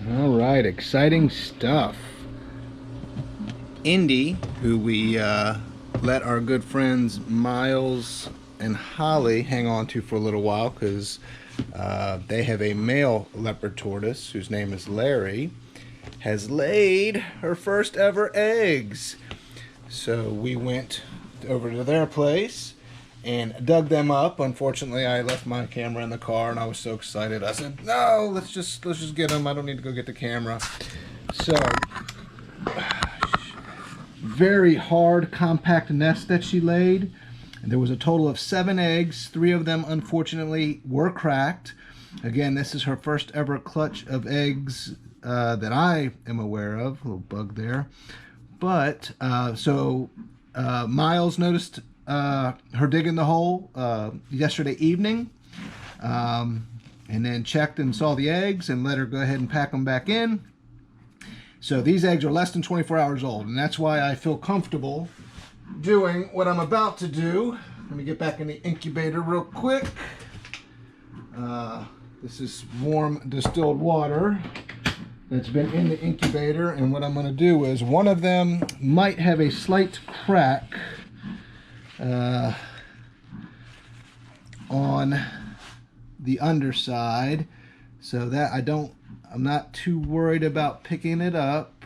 All right, exciting stuff. Indy, who we let our good friends Miles and Holly hang on to for a little while because they have a male leopard tortoise whose name is Larry, has laid her first ever eggs. So we went over to their place and dug them up. Unfortunately, I left my camera in the car, and I was so excited. I said, "No, let's just get them. I don't need to go get the camera." So, very hard, compact nest that she laid. And there was a total of 7 eggs. 3 of them, unfortunately, were cracked. Again, this is her first ever clutch of eggs that I am aware of. A little bug there. But Miles noticed her digging the hole yesterday evening, and then checked and saw the eggs and let her go ahead and pack them back in. So these eggs are less than 24 hours old, and that's why I feel comfortable doing what I'm about to do. Let me get back in the incubator real quick. This is warm distilled water that's been in the incubator, and what I'm going to do is one of them might have a slight crack on the underside, so that I'm not too worried about picking it up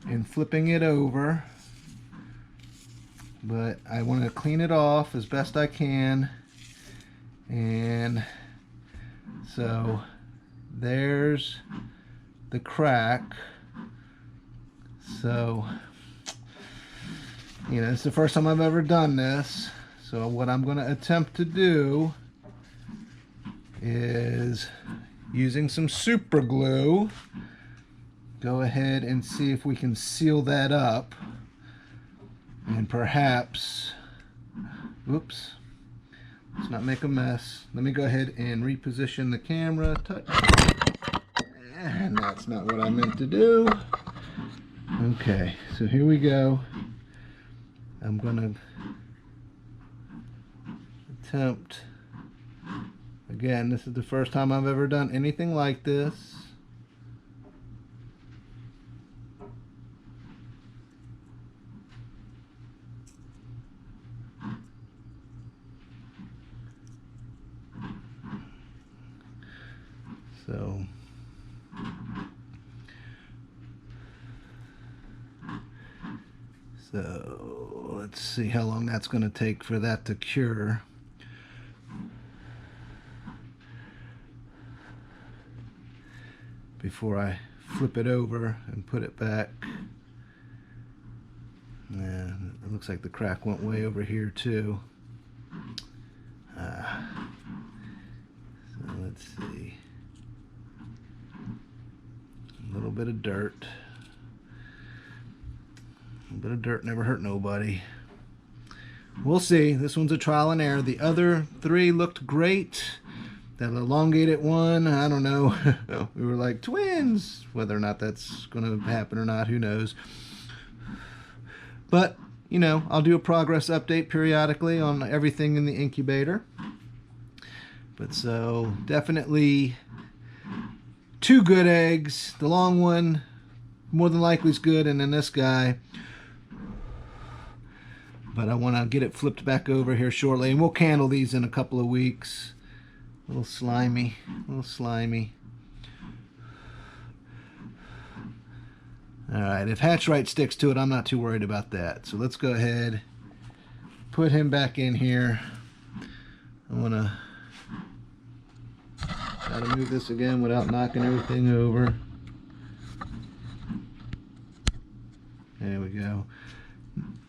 and flipping it over, but I want to clean it off as best I can. And so there's the crack. So, you know, it's the first time I've ever done this. So what I'm going to attempt to do is, using some super glue, go ahead and see if we can seal that up, and perhaps, oops, let's not make a mess. Let me go ahead and reposition the camera. Touch. And that's not what I meant to do. Okay, so here we go. I'm gonna attempt, again, this is the first time I've ever done anything like this. So let's see how long that's going to take for that to cure. Before I flip it over and put it back. Yeah, it looks like the crack went way over here too. So let's see. A little bit of dirt. A bit of dirt never hurt nobody. We'll see. This one's a trial and error. The other 3 looked great. That elongated one, I don't know. We were like twins. Whether or not that's going to happen or not, who knows. But, you know, I'll do a progress update periodically on everything in the incubator. But so, definitely 2 good eggs. The long one, more than likely, is good. And then this guy. But I want to get it flipped back over here shortly. And we'll candle these in a couple of weeks. A little slimy. A little slimy. Alright, if Hatchright sticks to it, I'm not too worried about that. So let's go ahead, put him back in here. I want to try to move this again without knocking everything over. There we go. I'm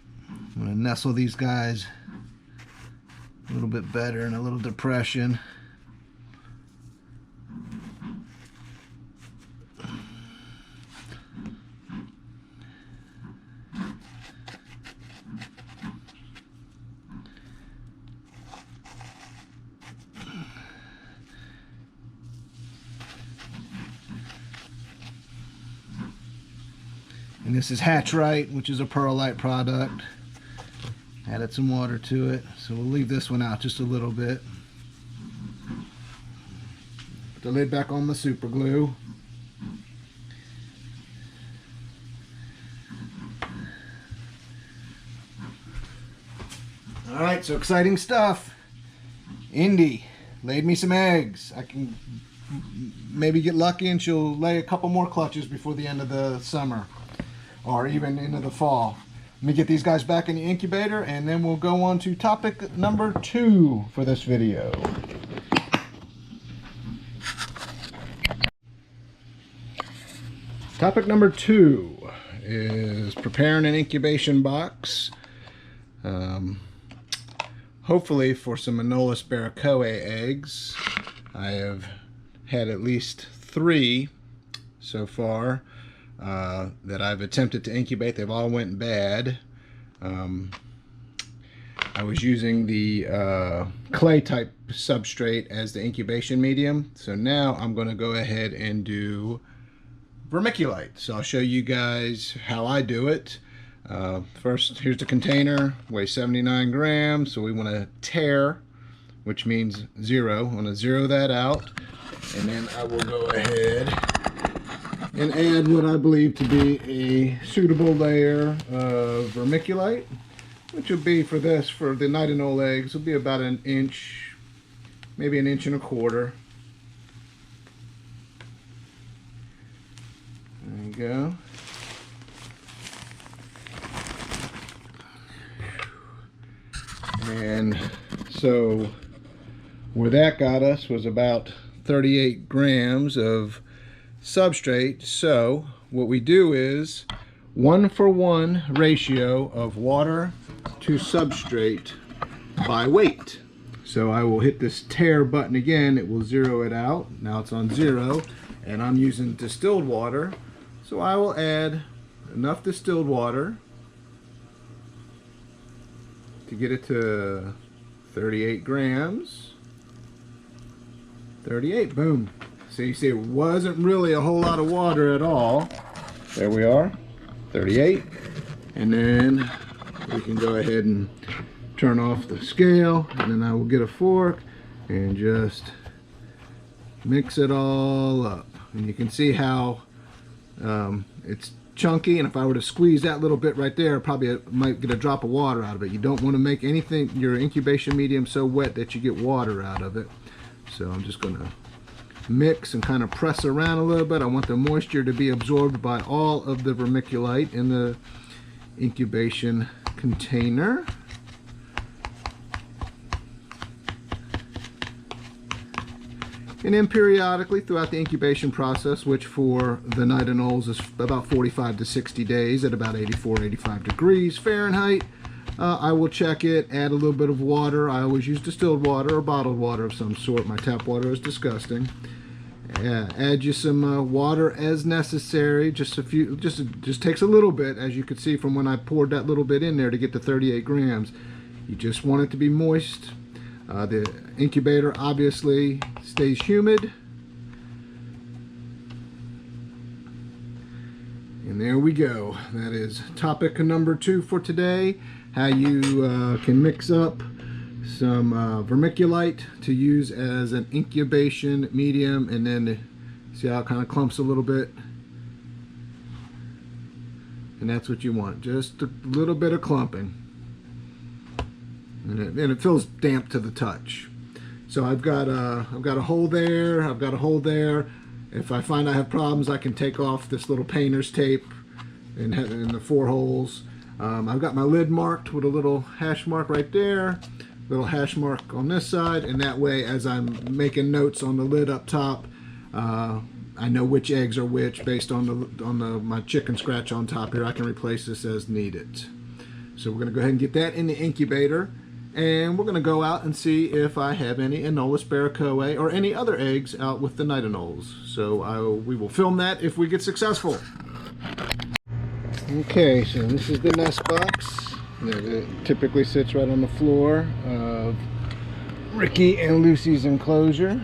going to nestle these guys a little bit better in a little depression. And this is Hatchright, which is a perlite product. Added some water to it, so we'll leave this one out just a little bit. Put the lid back on the super glue. All right, so exciting stuff. Indy laid me some eggs. I can maybe get lucky and she'll lay a couple more clutches before the end of the summer or even into the fall. Let me get these guys back in the incubator and then we'll go on to topic number 2 for this video. Topic number 2 is preparing an incubation box. Hopefully for some Anolis barracoa eggs. I have had at least 3 so far that I've attempted to incubate. They've all went bad. I was using the clay type substrate as the incubation medium. So now I'm going to go ahead and do vermiculite. So I'll show you guys how I do it. First, here's the container, weighs 79 grams, so we want to tare, which means 0. I want to 0 that out, and then I will go ahead and add what I believe to be a suitable layer of vermiculite, which will be for this, for the night and old eggs, will be about 1 inch, maybe 1 1/4 inches. There you go. And so where that got us was about 38 grams of substrate. So what we do is 1-for-1 ratio of water to substrate by weight. So I will hit this tare button again. It will 0 it out. Now it's on 0 and I'm using distilled water. So I will add enough distilled water to get it to 38 grams. 38, boom. So you see it wasn't really a whole lot of water at all. There we are, 38. And then we can go ahead and turn off the scale, and then I will get a fork and just mix it all up. And you can see how it's chunky, and if I were to squeeze that little bit right there, probably might get a drop of water out of it. You don't want to make anything, your incubation medium, so wet that you get water out of it. So I'm just going to mix and kind of press around a little bit. I want the moisture to be absorbed by all of the vermiculite in the incubation container. And then periodically throughout the incubation process, which for the night and olds is about 45 to 60 days at about 84, 85 degrees Fahrenheit, I will check it, add a little bit of water. I always use distilled water or bottled water of some sort. My tap water is disgusting. Add you some water as necessary. Just a few, just takes a little bit, as you could see from when I poured that little bit in there to get to 38 grams. You just want it to be moist. The incubator obviously stays humid. And there we go. That is topic number 2 for today. How you can mix up some vermiculite to use as an incubation medium, and then see how it kind of clumps a little bit. And that's what you want, just a little bit of clumping. And it feels damp to the touch. So I've got a hole there. I've got a hole there. If I find I have problems, I can take off this little painter's tape in the 4 holes. I've got my lid marked with a little hash mark right there, little hash mark on this side, and that way, as I'm making notes on the lid up top, I know which eggs are which based on my chicken scratch on top here. I can replace this as needed. So we're going to go ahead and get that in the incubator. And we're going to go out and see if I have any Anolis barracoa or any other eggs out with the night anoles. So we will film that if we get successful. Okay, so this is the nest box. It typically sits right on the floor of Ricky and Lucy's enclosure.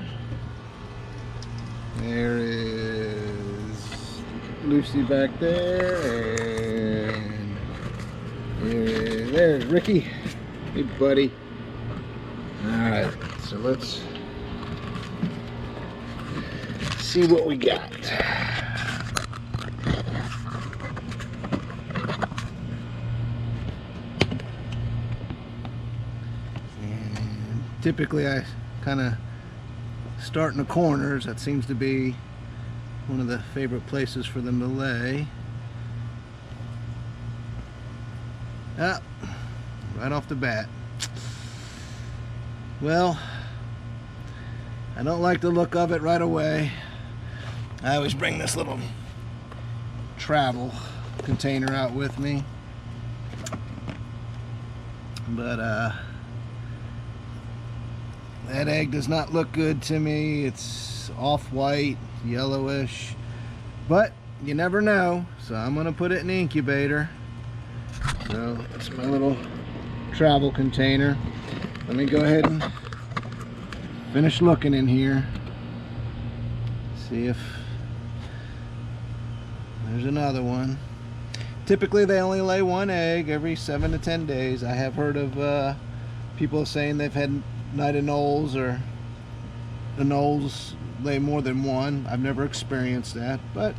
There is Lucy back there, and there's Ricky. Hey buddy. Alright, so let's see what we got. Typically I kind of start in the corners. That seems to be one of the favorite places for them to lay. Ah, right off the bat. Well, I don't like the look of it right away. I always bring this little travel container out with me, but that egg does not look good to me. It's off-white, yellowish, but you never know, so I'm gonna put it in the incubator. So it's my little travel container. Let me go ahead and finish looking in here, see if there's another one. Typically they only lay one egg every 7 to 10 days. I have heard of people saying they've had night anoles, or the anoles lay more than one. I've never experienced that, but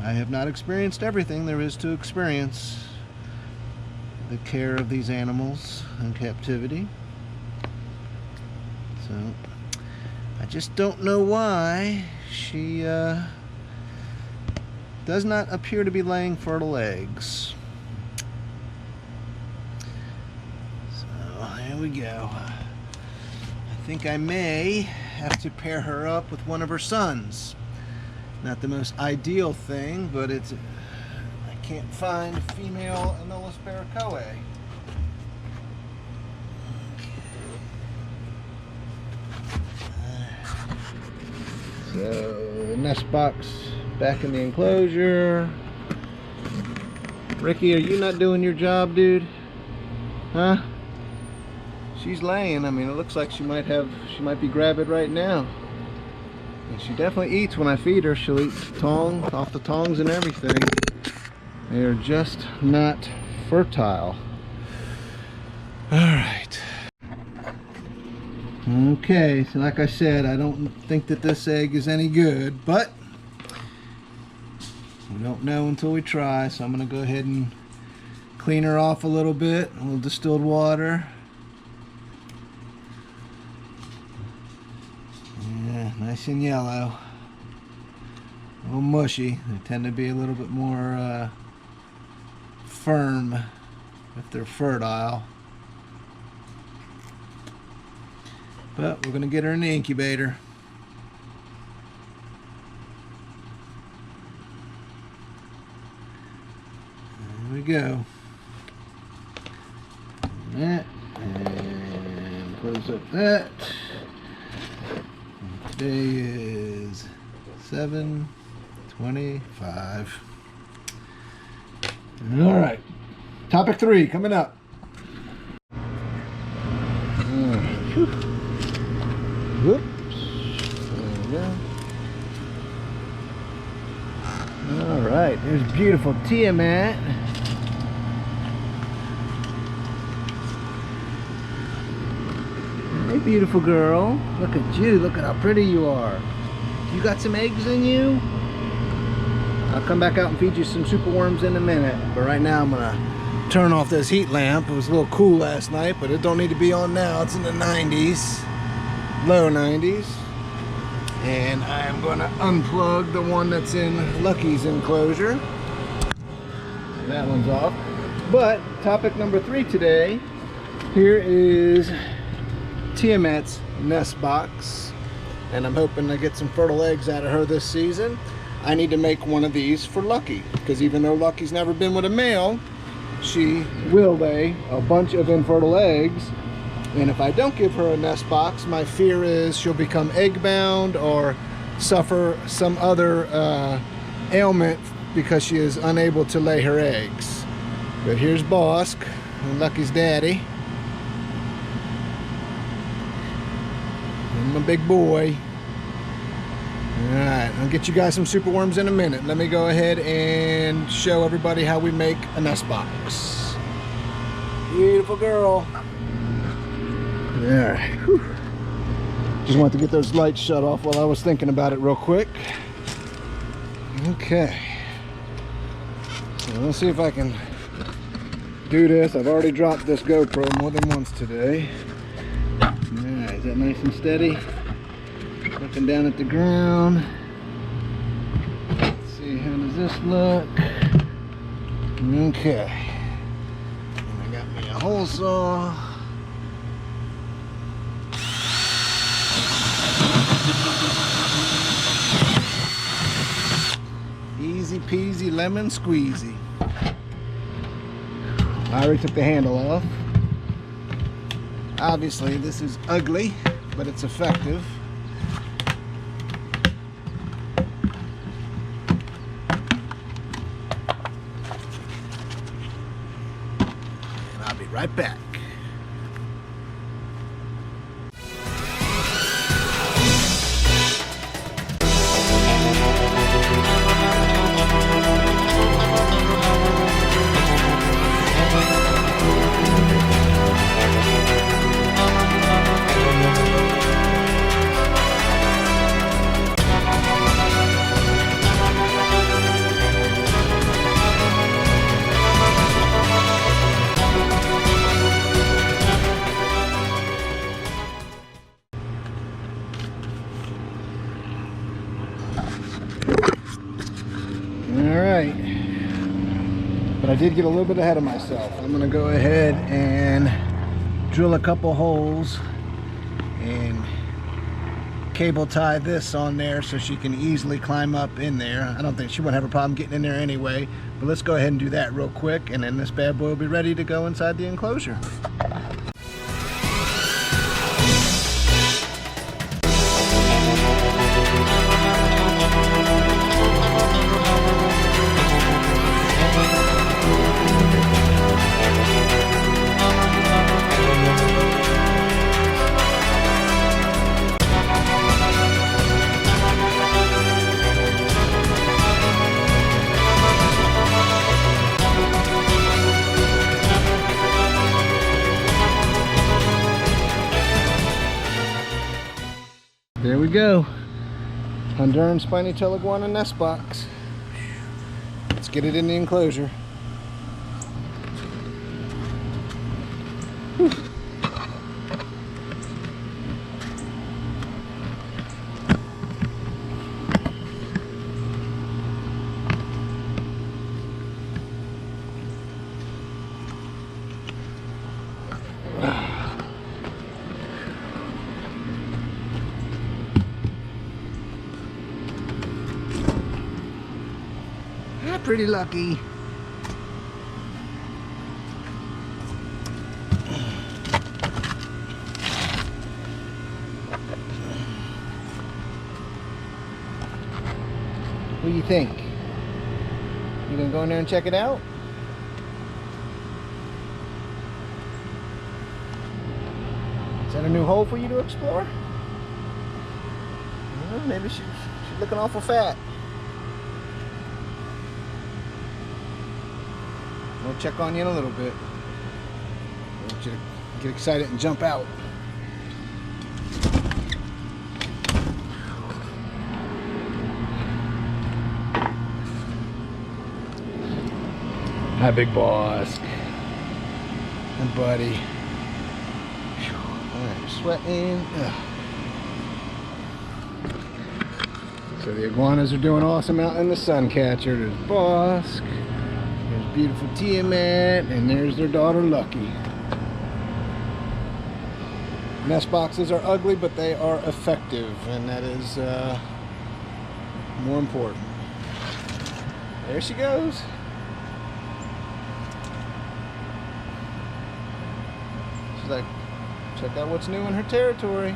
I have not experienced everything there is to experience the care of these animals in captivity. So I just don't know why she does not appear to be laying fertile eggs. So here we go. I think I may have to pair her up with one of her sons. Not the most ideal thing, but it's, I can't find a female Anolis pericoe. So the nest box back in the enclosure. Ricky, are you not doing your job, dude? Huh? She's laying. I mean, it looks like she might be gravid right now. And she definitely eats when I feed her. She'll eat tongue off the tongs and everything. They are just not fertile. All right. Okay, so like I said, I don't think that this egg is any good, but we don't know until we try. So I'm gonna go ahead and clean her off a little bit, a little distilled water. Yeah, nice and yellow. A little mushy. They tend to be a little bit more firm if they're fertile. But we're going to get her in the incubator. There we go. And close up that. Today is 7/25. All right. Topic 3 coming up. Whoops. There we go. All right. There's beautiful Tiamat. Hey, beautiful girl. Look at you. Look at how pretty you are. You got some eggs in you? I'll come back out and feed you some superworms in a minute. But right now I'm gonna turn off this heat lamp. It was a little cool last night, but it don't need to be on now. It's in the 90s, low 90s. And I am gonna unplug the one that's in Lucky's enclosure. That one's off. But topic number 3 today, here is Tiamat's nest box. And I'm hoping to get some fertile eggs out of her this season. I need to make one of these for Lucky, because even though Lucky's never been with a male, she will lay a bunch of infertile eggs. And if I don't give her a nest box, my fear is she'll become egg bound or suffer some other ailment because she is unable to lay her eggs. But here's Bosk, Lucky's daddy. And my big boy. Alright, I'll get you guys some superworms in a minute. Let me go ahead and show everybody how we make a nest box. Beautiful girl. Alright. Just wanted to get those lights shut off while I was thinking about it real quick. Okay. So let's see if I can do this. I've already dropped this GoPro more than once today. that nice and steady. Looking down at the ground. Let's see, how does this look? Okay. And I got me a hole saw. Easy peasy lemon squeezy. I already took the handle off. Obviously this is ugly, but it's effective. And I'll be right back. Alright, but I did get a little bit ahead of myself. I'm going to go ahead and drill a couple holes and cable tie this on there so she can easily climb up in there. I don't think she won't have a problem getting in there anyway, but let's go ahead and do that real quick, and then this bad boy will be ready to go inside the enclosure. There we go. Honduran spiny tail iguana nest box. Let's get it in the enclosure. Whew. Pretty lucky. What do you think? You gonna go in there and check it out? Is that a new hole for you to explore? Well, maybe she's looking awful fat. We'll check on you in a little bit. I want you to get excited and jump out. Hi, big boss. And buddy. Alright, sweating. Ugh. So the iguanas are doing awesome out in the sun catcher. There's Bosk. Beautiful Tiamat, and there's their daughter Lucky. Nest boxes are ugly, but they are effective, and that is more important. There she goes. She's like, check out what's new in her territory.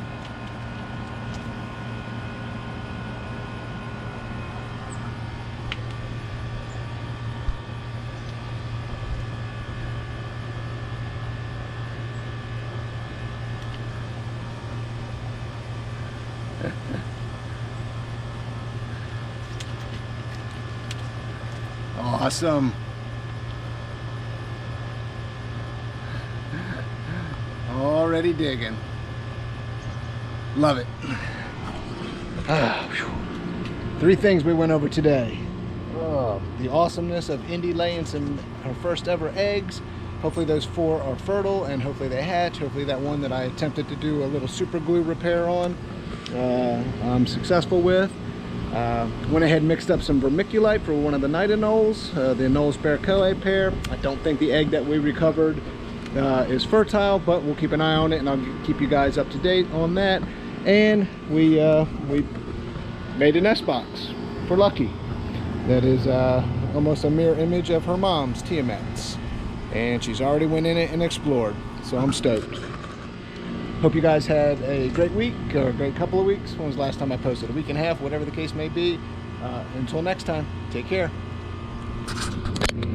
Awesome. Already digging. Love it. Three things we went over today. The awesomeness of Indy laying her first ever eggs, hopefully those 4 are fertile, and hopefully they hatch. Hopefully that one that I attempted to do a little super glue repair on, I'm successful with. Went ahead and mixed up some vermiculite for one of the Nidonoles, the Anoles Barracoa pair. I don't think the egg that we recovered is fertile, but we'll keep an eye on it, and I'll keep you guys up to date on that. And we made a nest box for Lucky that is almost a mirror image of her mom's, Tiamat's, and she's already went in it and explored, so I'm stoked. Hope you guys had a great week, or a great couple of weeks. When was the last time I posted? A week and a half, whatever the case may be. Until next time, take care.